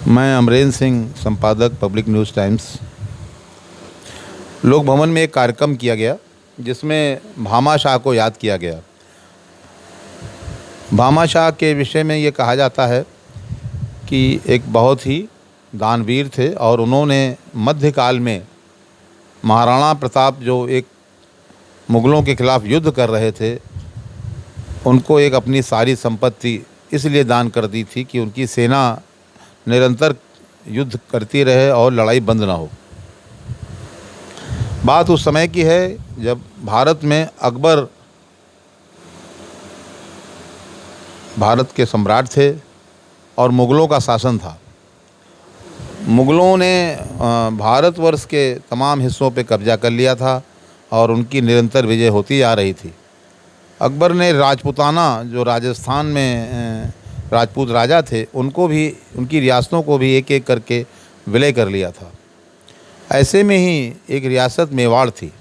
मैं अमरेंद्र सिंह, संपादक public news times. लोक भवन में एक कार्यक्रम किया गया जिसमें भामा शाह को याद किया गया। भामा शाह के विषय में ये कहा जाता है कि एक बहुत ही दानवीर थे और उन्होंने मध्यकाल में महाराणा प्रताप जो एक मुग़लों के ख़िलाफ़ युद्ध कर रहे थे, उनको एक अपनी सारी संपत्ति इसलिए दान कर दी थी कि उनकी सेना निरंतर युद्ध करती रहे और लड़ाई बंद ना हो। बात उस समय की है जब भारत में अकबर भारत के सम्राट थे और मुग़लों का शासन था। मुग़लों ने भारतवर्ष के तमाम हिस्सों पे कब्जा कर लिया था और उनकी निरंतर विजय होती आ रही थी। अकबर ने राजपूताना, जो राजस्थान में राजपूत राजा थे, उनको भी, उनकी रियासतों को भी एक एक करके विलय कर लिया था। ऐसे में ही एक रियासत मेवाड़ थी।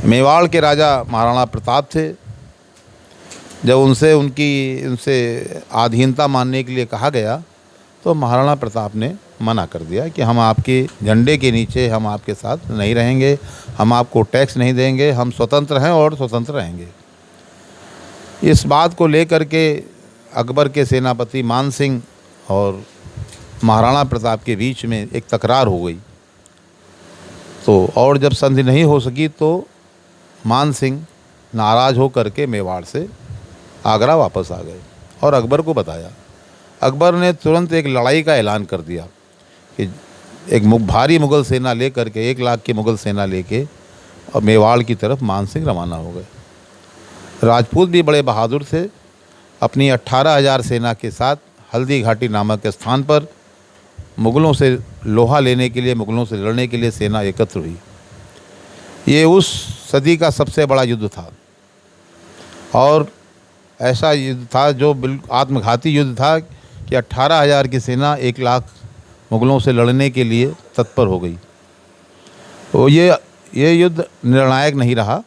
मेवाड़ के राजा महाराणा प्रताप थे। जब उनसे आधीनता मानने के लिए कहा गया तो महाराणा प्रताप ने मना कर दिया कि हम आपके झंडे के नीचे, हम आपके साथ नहीं रहेंगे, हम आपको टैक्स नहीं देंगे, हम स्वतंत्र हैं और स्वतंत्र रहेंगे। इस बात को लेकर के अकबर के सेनापति मान सिंह और महाराणा प्रताप के बीच में एक तकरार हो गई। और जब संधि नहीं हो सकी तो मान सिंह नाराज़ हो करके मेवाड़ से आगरा वापस आ गए और अकबर को बताया। अकबर ने तुरंत एक लड़ाई का ऐलान कर दिया कि एक भारी मुग़ल सेना लेकर के, 1 लाख की मुग़ल सेना लेके और मेवाड़ की तरफ मान सिंह रवाना हो गए। राजपूत भी बड़े बहादुर थे। अपनी 18,000 सेना के साथ हल्दी घाटी नामक स्थान पर मुग़लों से लोहा लेने के लिए, मुग़लों से लड़ने के लिए सेना एकत्र हुई। ये उस सदी का सबसे बड़ा युद्ध था और ऐसा युद्ध था जो आत्मघाती युद्ध था कि 18,000 की सेना 1 लाख मुग़लों से लड़ने के लिए तत्पर हो गई। तो ये युद्ध निर्णायक नहीं रहा।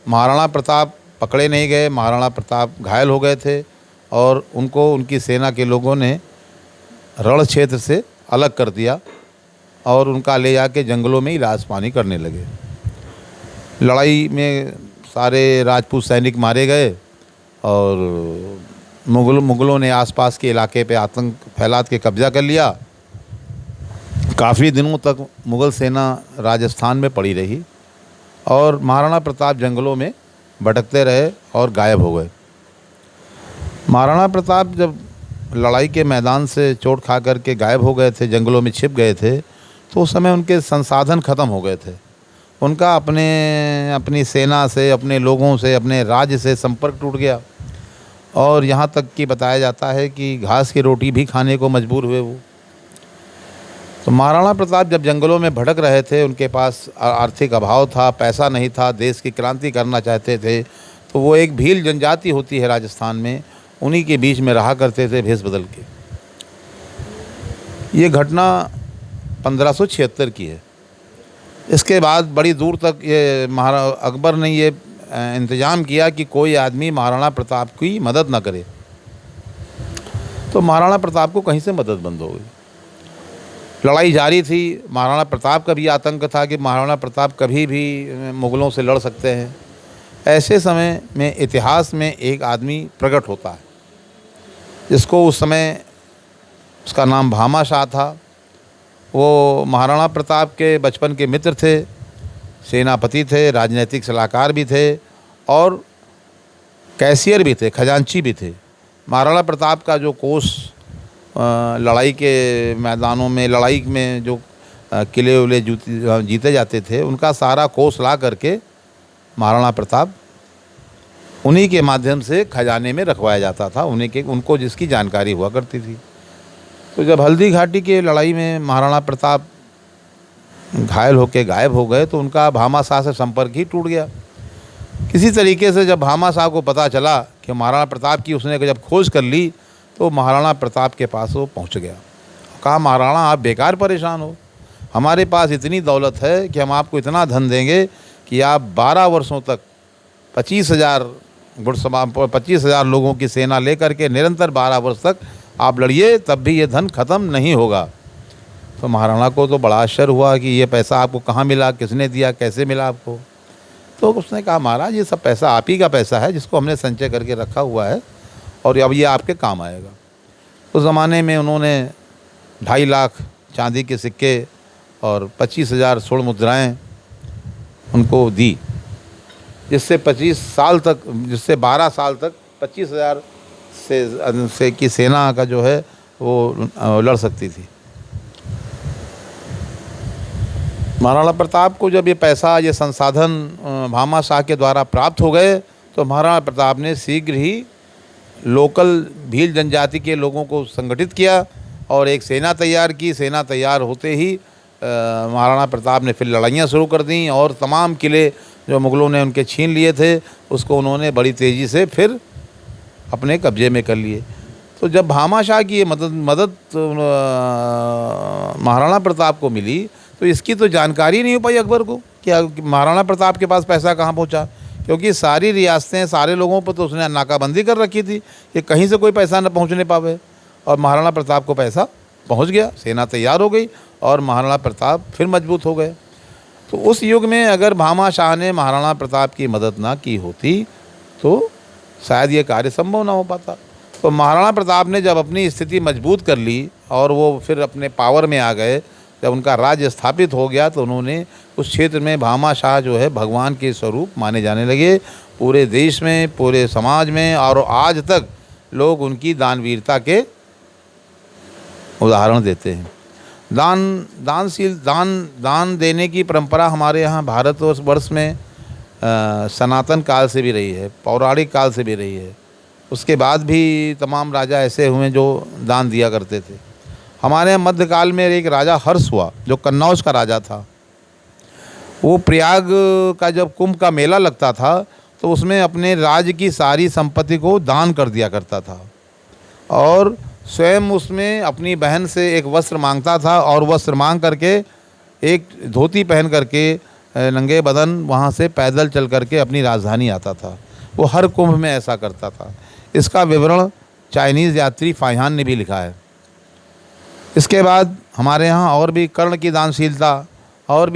महाराणा प्रताप पकड़े नहीं गए, महाराणा प्रताप घायल हो गए थे और उनको उनकी सेना के लोगों ने रण क्षेत्र से अलग कर दिया और उनका ले जाके जंगलों में इलाज पानी करने लगे। लड़ाई में सारे राजपूत सैनिक मारे गए और मुग़लों ने आसपास के इलाके पे आतंक फैला के कब्ज़ा कर लिया। काफ़ी दिनों तक मुग़ल सेना राजस्थान में पड़ी रही और महाराणा प्रताप जंगलों में भटकते रहे और गायब हो गए। महाराणा प्रताप जब लड़ाई के मैदान से चोट खा कर के गायब हो गए थे, जंगलों में छिप गए थे, तो उस समय उनके संसाधन ख़त्म हो गए थे। उनका अपनी सेना से, अपने लोगों से, अपने राज्य से संपर्क टूट गया और यहाँ तक कि बताया जाता है कि घास की रोटी भी खाने को मजबूर हुए वो। तो महाराणा प्रताप जब जंगलों में भटक रहे थे, उनके पास आर्थिक अभाव था, पैसा नहीं था, देश की क्रांति करना चाहते थे, तो वो एक भील जनजाति होती है राजस्थान में, उन्हीं के बीच में रहा करते थे भेष बदल के। ये घटना 1576 की है। इसके बाद बड़ी दूर तक ये अकबर ने ये इंतज़ाम किया कि कोई आदमी महाराणा प्रताप की मदद ना करे। तो महाराणा प्रताप को कहीं से मदद बंद हो गई। लड़ाई जारी थी। महाराणा प्रताप का भी आतंक था कि महाराणा प्रताप कभी भी मुग़लों से लड़ सकते हैं। ऐसे समय में इतिहास में एक आदमी प्रकट होता है जिसको उस समय, उसका नाम भामा शाह था। वो महाराणा प्रताप के बचपन के मित्र थे, सेनापति थे, राजनीतिक सलाहकार भी थे और कैशियर भी थे, खजांची भी थे। महाराणा प्रताप का जो कोष लड़ाई के मैदानों में, लड़ाई में जो किले उले जीते जाते थे, उनका सारा कोष ला करके महाराणा प्रताप उन्हीं के माध्यम से खजाने में रखवाया जाता था, उनको जिसकी जानकारी हुआ करती थी। तो जब हल्दी घाटी के लड़ाई में महाराणा प्रताप घायल होकर गायब हो गए तो उनका भामा शाह से संपर्क ही टूट गया। किसी तरीके से जब भामा शाह को पता चला कि महाराणा प्रताप की उसने जब खोज कर ली तो महाराणा प्रताप के पास वो पहुंच गया। कहा, महाराणा आप बेकार परेशान हो, हमारे पास इतनी दौलत है कि हम आपको इतना धन देंगे कि आप 12 वर्षों तक 25,000 लोगों की सेना लेकर के निरंतर 12 वर्ष तक आप लड़िए तब भी ये धन खत्म नहीं होगा। तो महाराणा को तो बड़ा आश्चर्य हुआ कि ये पैसा आपको कहाँ मिला, किसने दिया, कैसे मिला आपको। तो उसने कहा महाराज ये सब पैसा आप ही का पैसा है जिसको हमने संचय करके रखा हुआ है और अब ये आपके काम आएगा। उस ज़माने में उन्होंने 2.5 लाख चांदी के सिक्के और 25,000 स्वर्ण मुद्राएँ उनको दी, जिससे 12 साल तक 25,000 से की सेना का जो है वो लड़ सकती थी। महाराणा प्रताप को जब ये पैसा, ये संसाधन भामा शाह के द्वारा प्राप्त हो गए तो महाराणा प्रताप ने शीघ्र ही लोकल भील जनजाति के लोगों को संगठित किया और एक सेना तैयार की। सेना तैयार होते ही महाराणा प्रताप ने फिर लड़ाइयाँ शुरू कर दी और तमाम किले जो मुग़लों ने उनके छीन लिए थे उसको उन्होंने बड़ी तेज़ी से फिर अपने कब्जे में कर लिए। तो जब भामा शाह की ये मदद महाराणा प्रताप को मिली तो इसकी तो जानकारी नहीं हो पाई अकबर को कि महाराणा प्रताप के पास पैसा कहाँ पहुँचा, क्योंकि सारी रियासतें, सारे लोगों पर तो उसने नाकाबंदी कर रखी थी कि कहीं से कोई पैसा न पहुँचने पावे। और महाराणा प्रताप को पैसा पहुँच गया, सेना तैयार हो गई और महाराणा प्रताप फिर मजबूत हो गए। तो उस युग में अगर भामा शाह ने महाराणा प्रताप की मदद ना की होती तो शायद ये कार्य संभव ना हो पाता। तो महाराणा प्रताप ने जब अपनी स्थिति मजबूत कर ली और वो फिर अपने पावर में आ गए, जब उनका राज्य स्थापित हो गया तो उन्होंने उस क्षेत्र में भामा शाह जो है भगवान के स्वरूप माने जाने लगे। पूरे देश में, पूरे समाज में और आज तक लोग उनकी दानवीरता के उदाहरण देते हैं। दान देने की परंपरा हमारे यहाँ भारतवर्ष में सनातन काल से भी रही है, पौराणिक काल से भी रही है। उसके बाद भी तमाम राजा ऐसे हुए जो दान दिया करते थे। हमारे यहाँ मध्यकाल में एक राजा हर्ष हुआ जो कन्नौज का राजा था। वो प्रयाग का जब कुंभ का मेला लगता था तो उसमें अपने राज्य की सारी संपत्ति को दान कर दिया करता था और स्वयं उसमें अपनी बहन से एक वस्त्र मांगता था और वस्त्र मांग करके एक धोती पहन करके नंगे बदन वहाँ से पैदल चल करके अपनी राजधानी आता था। वो हर कुंभ में ऐसा करता था। इसका विवरण चाइनीज़ यात्री फाहियान ने भी लिखा है। इसके बाद हमारे यहाँ और भी कर्ण की दानशीलता और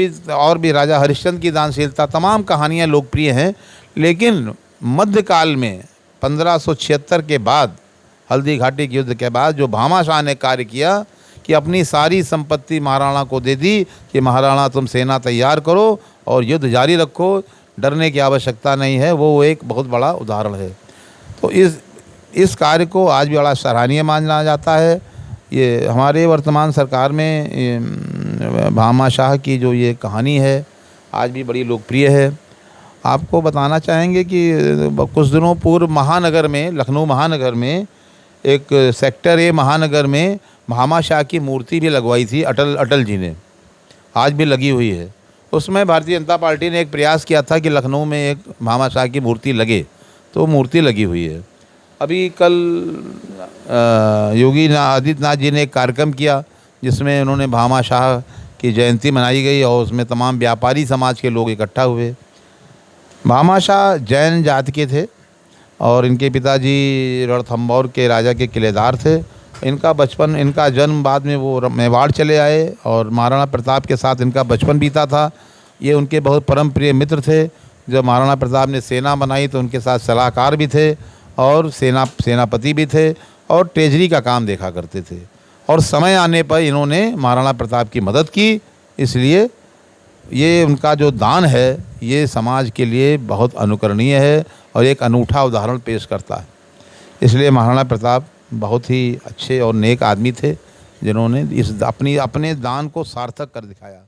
भी राजा हरिश्चंद्र की दानशीलता, तमाम कहानियाँ लोकप्रिय हैं। लेकिन मध्यकाल में 1576 के बाद, हल्दी घाटी के युद्ध के बाद, जो भामा शाह ने कार्य किया कि अपनी सारी संपत्ति महाराणा को दे दी कि महाराणा तुम सेना तैयार करो और युद्ध जारी रखो, डरने की आवश्यकता नहीं है, वो एक बहुत बड़ा उदाहरण है। तो इस कार्य को आज भी बड़ा सराहनीय माना जाता है। ये हमारे वर्तमान सरकार में भामा शाह की जो ये कहानी है आज भी बड़ी लोकप्रिय है। आपको बताना चाहेंगे कि कुछ दिनों पूर्व महानगर में, लखनऊ महानगर में एक सेक्टर ए महानगर में भामा शाह की मूर्ति भी लगवाई थी अटल जी ने, आज भी लगी हुई है। उसमें भारतीय जनता पार्टी ने एक प्रयास किया था कि लखनऊ में एक भामा शाह की मूर्ति लगे, तो मूर्ति लगी हुई है। अभी कल योगी आदित्यनाथ जी ने एक कार्यक्रम किया जिसमें उन्होंने भामा शाह की जयंती मनाई गई और उसमें तमाम व्यापारी समाज के लोग इकट्ठा हुए। भामा शाह जैन जाति के थे और इनके पिताजी रणथंभौर के राजा के किलेदार थे। इनका जन्म बाद में वो मेवाड़ चले आए और महाराणा प्रताप के साथ इनका बचपन बीता था। ये उनके बहुत परम प्रिय मित्र थे। जब महाराणा प्रताप ने सेना बनाई तो उनके साथ सलाहकार भी थे और सेनापति भी थे और ट्रेजरी का काम देखा करते थे। और समय आने पर इन्होंने महाराणा प्रताप की मदद की। इसलिए ये उनका जो दान है ये समाज के लिए बहुत अनुकरणीय है और एक अनूठा उदाहरण पेश करता है। इसलिए महाराणा प्रताप बहुत ही अच्छे और नेक आदमी थे जिन्होंने अपने दान को सार्थक कर दिखाया।